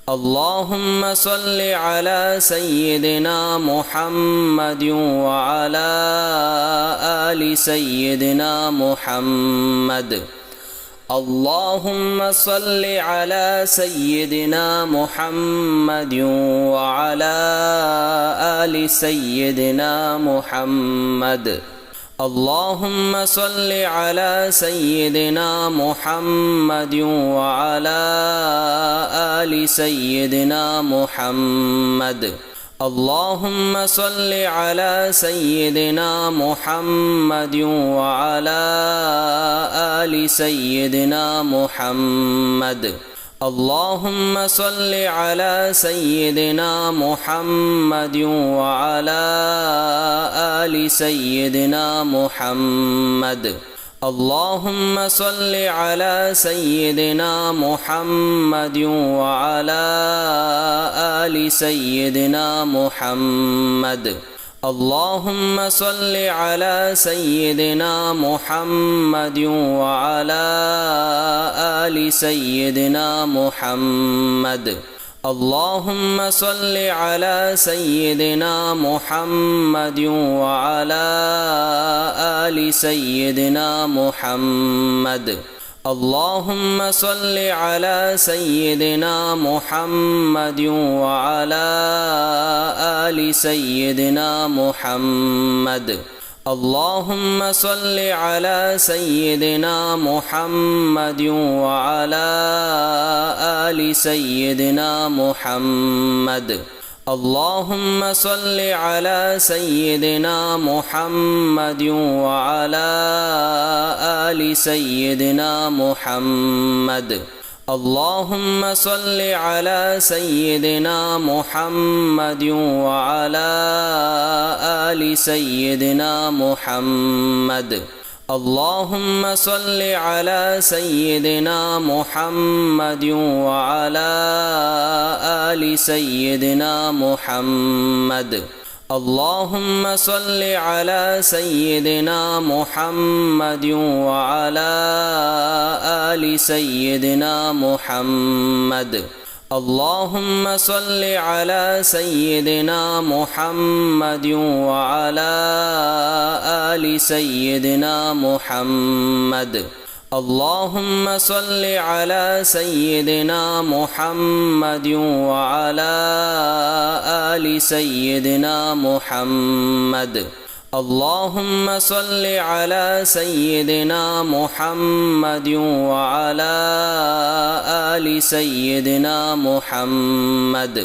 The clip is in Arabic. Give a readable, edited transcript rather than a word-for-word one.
اللهم صل على سيدنا محمد وعلى آل سيدنا محمد. اللهم صل على سيدنا محمد وعلى آل سيدنا محمد. اللهم صل على سيدنا محمد وعلى آل سيدنا محمد. اللهم صل على سيدنا محمد وعلى آل سيدنا محمد. اللهم صل على سيدنا محمد وعلى آل سيدنا محمد. اللهم صل على سيدنا محمد وعلى آل سيدنا محمد. اللهم صل على سيدنا محمد وعلى آل سيدنا محمد. اللهم صل على سيدنا محمد وعلى آل سيدنا محمد. اللهم صل على سيدنا محمد وعلى آل سيدنا محمد. اللهم صل على سيدنا محمد وعلى آل سيدنا محمد. اللهم صل على سيدنا محمد وعلى آل سيدنا محمد. اللهم صل على سيدنا محمد وعلى آل سيدنا محمد. اللهم صل على سيدنا محمد وعلى آل سيدنا محمد. اللهم صل على سيدنا محمد وعلى آل سيدنا محمد. اللهم صل على سيدنا محمد وعلى آل سيدنا محمد. اللهم صل على سيدنا محمد وعلى آل سيدنا محمد. اللهم صل على سيدنا محمد وعلى آل سيدنا محمد.